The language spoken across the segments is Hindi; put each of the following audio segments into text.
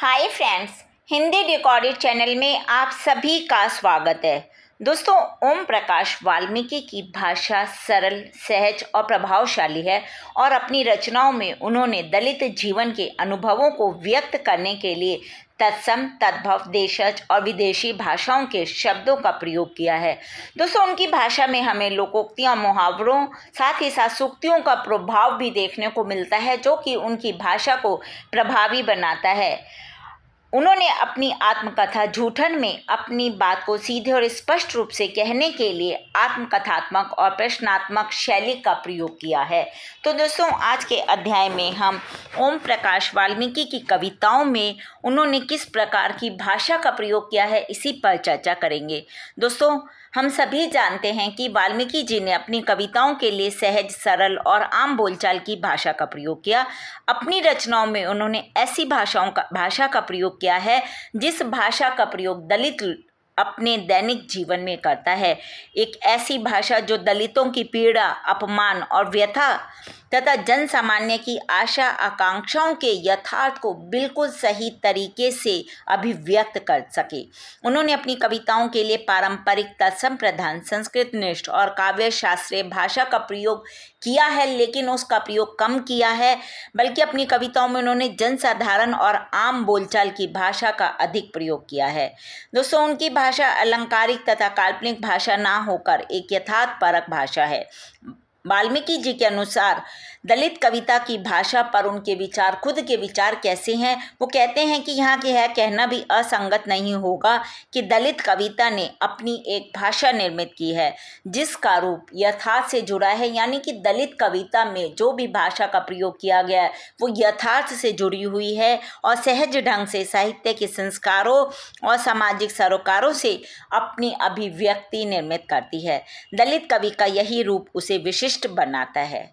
हाय फ्रेंड्स, हिंदी डिकॉर्डेड चैनल में आप सभी का स्वागत है। दोस्तों, ओम प्रकाश वाल्मीकि की भाषा सरल, सहज और प्रभावशाली है और अपनी रचनाओं में उन्होंने दलित जीवन के अनुभवों को व्यक्त करने के लिए तत्सम, तद्भव, देशज और विदेशी भाषाओं के शब्दों का प्रयोग किया है। दोस्तों, उनकी भाषा में हमें लोकोक्तियां, मुहावरों, साथ ही साथ सूक्तियों का प्रभाव भी देखने को मिलता है, जो कि उनकी भाषा को प्रभावी बनाता है। उन्होंने अपनी आत्मकथा झूठन में अपनी बात को सीधे और स्पष्ट रूप से कहने के लिए आत्मकथात्मक और प्रश्नात्मक शैली का प्रयोग किया है। तो दोस्तों, आज के अध्याय में हम ओम प्रकाश वाल्मीकि की कविताओं में उन्होंने किस प्रकार की भाषा का प्रयोग किया है, इसी पर चर्चा करेंगे। दोस्तों, हम सभी जानते हैं कि वाल्मीकि जी ने अपनी कविताओं के लिए सहज, सरल और आम बोलचाल की भाषा का प्रयोग किया। अपनी रचनाओं में उन्होंने ऐसी भाषा का प्रयोग किया है जिस भाषा का प्रयोग दलित अपने दैनिक जीवन में करता है। एक ऐसी भाषा जो दलितों की पीड़ा, अपमान और व्यथा तथा जन सामान्य की आशा आकांक्षाओं के यथार्थ को बिल्कुल सही तरीके से अभिव्यक्त कर सके। उन्होंने अपनी कविताओं के लिए पारंपरिक, तत्सम प्रधान, संस्कृतनिष्ठ और काव्य शास्त्रीय भाषा का प्रयोग किया है, लेकिन उसका प्रयोग कम किया है, बल्कि अपनी कविताओं में उन्होंने जनसाधारण और आम बोलचाल की भाषा का अधिक प्रयोग किया है। दोस्तों, उनकी भाषा अलंकारिक तथा काल्पनिक भाषा ना होकर एक यथार्थपरक भाषा है। वाल्मीकि जी के अनुसार दलित कविता की भाषा पर उनके विचार, खुद के विचार कैसे हैं, वो कहते हैं कि यहाँ के कहना भी असंगत नहीं होगा कि दलित कविता ने अपनी एक भाषा निर्मित की है जिसका रूप यथार्थ से जुड़ा है। यानी कि दलित कविता में जो भी भाषा का प्रयोग किया गया है वो यथार्थ से जुड़ी हुई है और सहज ढंग से साहित्य के संस्कारों और सामाजिक सरोकारों से अपनी अभिव्यक्ति निर्मित करती है। दलित कवि का यही रूप उसे विशिष्ट बनाता है।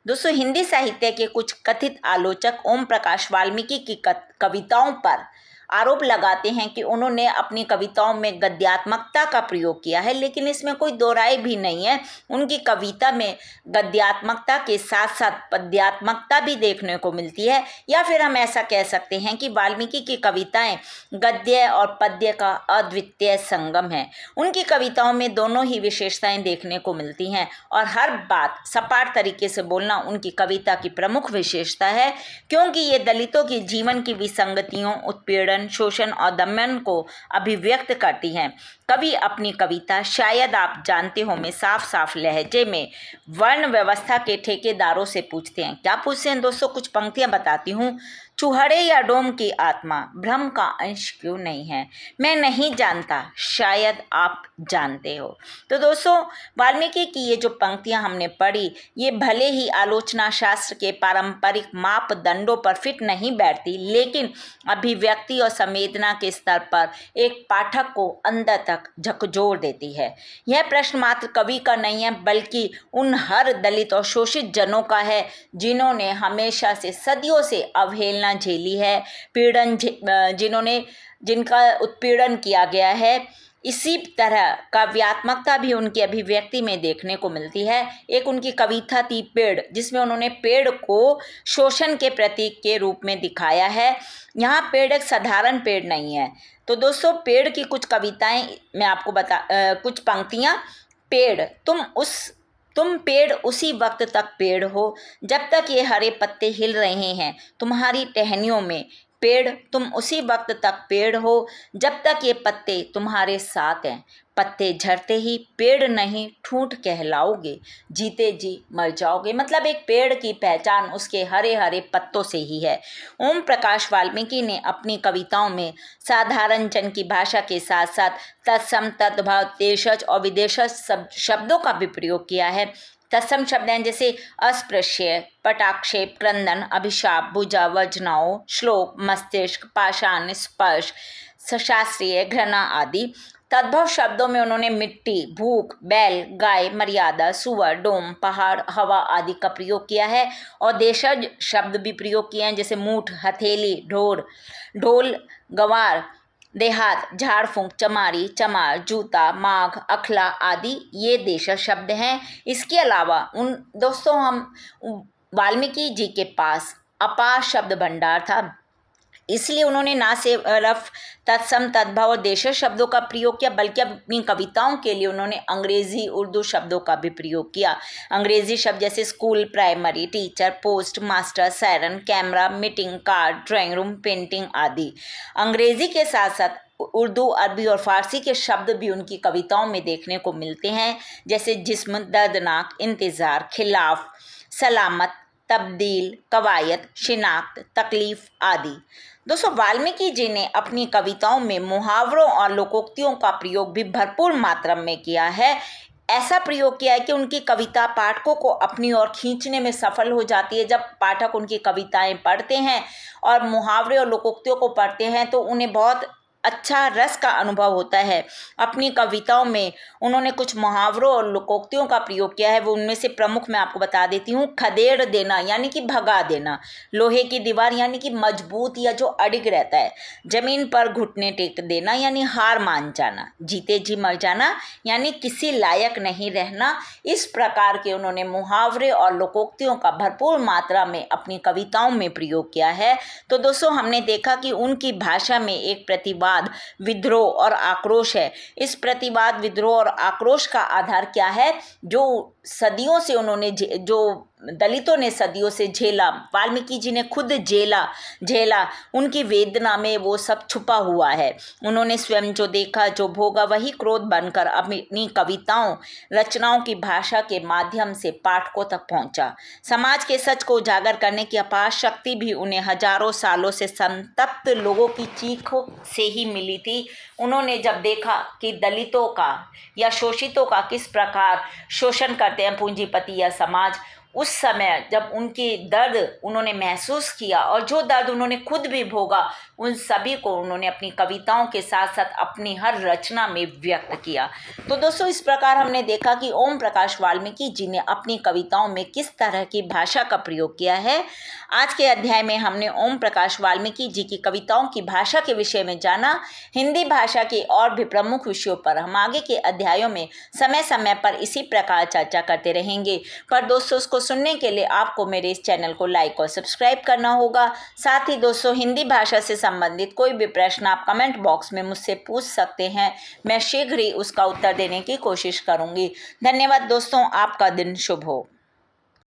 दोस्तों, हिंदी साहित्य के कुछ कथित आलोचक ओम प्रकाश वाल्मीकि की कविताओं पर आरोप लगाते हैं कि उन्होंने अपनी कविताओं में गद्यात्मकता का प्रयोग किया है, लेकिन इसमें कोई दो राय भी नहीं है। उनकी कविता में गद्यात्मकता के साथ साथ पद्यात्मकता भी देखने को मिलती है, या फिर हम ऐसा कह सकते हैं कि वाल्मीकि की कविताएं गद्य और पद्य का अद्वितीय संगम है। उनकी कविताओं में दोनों ही विशेषताएं देखने को मिलती हैं और हर बात सपाट तरीके से बोलना उनकी कविता की प्रमुख विशेषता है, क्योंकि ये दलितों की जीवन की विसंगतियों, उत्पीड़न, शोषण और दमन को अभिव्यक्त करती हैं। कवि अपनी कविता, शायद आप जानते हो, में साफ साफ लहजे में वर्ण व्यवस्था के ठेकेदारों से पूछते हैं। क्या पूछते हैं दोस्तों? कुछ पंक्तियां बताती हूँ। चूहड़े या डोम की आत्मा भ्रम का अंश क्यों नहीं है? मैं नहीं जानता, शायद आप जानते हो। तो दोस्तों, वाल्मीकि की ये जो पंक्तियां हमने पढ़ी, ये भले ही आलोचना शास्त्र के पारंपरिक मापदंडों पर फिट नहीं बैठती, लेकिन अभिव्यक्ति और संवेदना के स्तर पर एक पाठक को अंदर तक झकझोर देती है। यह प्रश्न मात्र कवि का नहीं है, बल्कि उन हर दलित और शोषित जनों का है जिन्होंने हमेशा से, सदियों से अवहेलना झेली है, पीड़न जिनका उत्पीड़न किया गया है। इसी तरह काव्यात्मकता भी उनकी अभिव्यक्ति में देखने को मिलती है। एक उनकी कविता थी पेड़, जिसमें उन्होंने पेड़ को शोषण के प्रतीक के रूप में दिखाया है। यहाँ पेड़ एक साधारण पेड़ नहीं है। तो दोस्तों, पेड़ की कुछ कविताएं मैं आपको कुछ पंक्तियां। पेड़, तुम पेड़ उसी वक्त तक पेड़ हो जब तक ये हरे पत्ते हिल रहे हैं तुम्हारी टहनियों में। पेड़, तुम उसी वक्त तक पेड़ हो जब तक ये पत्ते तुम्हारे साथ हैं। पत्ते झड़ते ही पेड़ नहीं ठूंठ कहलाओगे, जीते जी मर जाओगे। मतलब एक पेड़ की पहचान उसके हरे हरे पत्तों से ही है। ओम प्रकाश वाल्मीकि ने अपनी कविताओं में साधारण जन की भाषा के साथ साथ तत्सम, तद्भव, देशज और विदेशज शब्दों का भी प्रयोग किया है। तत्सम शब्द हैं जैसे अस्पृश्य, पटाक्षेप, क्रंदन, अभिशाप, भुजा, वज्नाओ, श्लोक, मस्तिष्क, पाषाण, स्पर्श, शास्त्रीय, घृणा आदि। तद्भव शब्दों में उन्होंने मिट्टी, भूख, बैल, गाय, मर्यादा, सुअर, डोम, पहाड़, हवा आदि का प्रयोग किया है। और देशज शब्द भी प्रयोग किए हैं जैसे मूठ, हथेली, ढोल, गंवार, देहात, झाड़ फूंक, चमारी, चमार, जूता, माघ, अखला आदि ये देशज शब्द हैं। इसके अलावा हम वाल्मीकि जी के पास अपार शब्द भंडार था। इसलिए उन्होंने ना सिर्फ तत्सम, तद्भव और देशज शब्दों का प्रयोग किया, बल्कि अपनी कविताओं के लिए उन्होंने अंग्रेजी, उर्दू शब्दों का भी प्रयोग किया। अंग्रेजी शब्द जैसे school, primary, teacher, post master, siren, camera, meeting, card, drawing room, painting आदि। अंग्रेजी के साथ साथ उर्दू, अरबी और फारसी के शब्द भी उनकी कविताओं में देखने को मिलते हैं, जैसे जिस्म, दर्दनाक, इंतज़ार, खिलाफ, सलामत, तब्दील, कवायद, शिनाख्त, तकलीफ आदि। दोस्तों, वाल्मीकि जी ने अपनी कविताओं में मुहावरों और लोकोक्तियों का प्रयोग भी भरपूर मात्रा में किया है। ऐसा प्रयोग किया है कि उनकी कविता पाठकों को अपनी ओर खींचने में सफल हो जाती है। जब पाठक उनकी कविताएं पढ़ते हैं और मुहावरे और लोकोक्तियों को पढ़ते हैं तो उन्हें बहुत अच्छा रस का अनुभव होता है। अपनी कविताओं में उन्होंने कुछ मुहावरों और लोकोक्तियों का प्रयोग किया है। वो उनमें से प्रमुख मैं आपको बता देती हूँ। खदेड़ देना यानी कि भगा देना, लोहे की दीवार यानी कि मजबूत या जो अडिग रहता है, जमीन पर घुटने टेक देना यानी हार मान जाना, जीते जी मर जाना यानी किसी लायक नहीं रहना। इस प्रकार के उन्होंने मुहावरे और लोकोक्तियों का भरपूर मात्रा में अपनी कविताओं में प्रयोग किया है। तो दोस्तों, हमने देखा कि उनकी भाषा में एक प्रतिवाद, विद्रोह और आक्रोश है। इस प्रतिवाद, विद्रोह और आक्रोश का आधार क्या है? जो सदियों से उन्होंने जो दलितों ने सदियों से झेला, वाल्मीकि जी ने खुद झेला, उनकी वेदना में वो सब छुपा हुआ है। उन्होंने स्वयं जो देखा, जो भोगा, वही क्रोध बनकर अपनी कविताओं, रचनाओं की भाषा के माध्यम से पाठकों तक पहुंचा। समाज के सच को उजागर करने की अपार शक्ति भी उन्हें हजारों सालों से संतप्त लोगों की चीखों से ही मिली थी। उन्होंने जब देखा कि दलितों का या शोषितों का किस प्रकार शोषण करते हैं पूंजीपति या समाज, उस समय जब उनकी दर्द उन्होंने महसूस किया और जो दर्द उन्होंने खुद भी भोगा, उन सभी को उन्होंने अपनी कविताओं के साथ साथ अपनी हर रचना में व्यक्त किया। तो दोस्तों, इस प्रकार हमने देखा कि ओम प्रकाश वाल्मीकि जी ने अपनी कविताओं में किस तरह की भाषा का प्रयोग किया है। आज के अध्याय में हमने ओम प्रकाश वाल्मीकि जी की कविताओं की भाषा के विषय में जाना। हिंदी भाषा के और भी प्रमुख विषयों पर हम आगे के अध्यायों में समय समय पर इसी प्रकार चर्चा करते रहेंगे। पर दोस्तों, उसको सुनने के लिए आपको मेरे इस चैनल को लाइक और सब्सक्राइब करना होगा। साथ ही दोस्तों, हिंदी भाषा से संबंधित कोई भी प्रश्न आप कमेंट बॉक्स में मुझसे पूछ सकते हैं। मैं शीघ्र ही उसका उत्तर देने की कोशिश करूंगी। धन्यवाद दोस्तों, आपका दिन शुभ हो।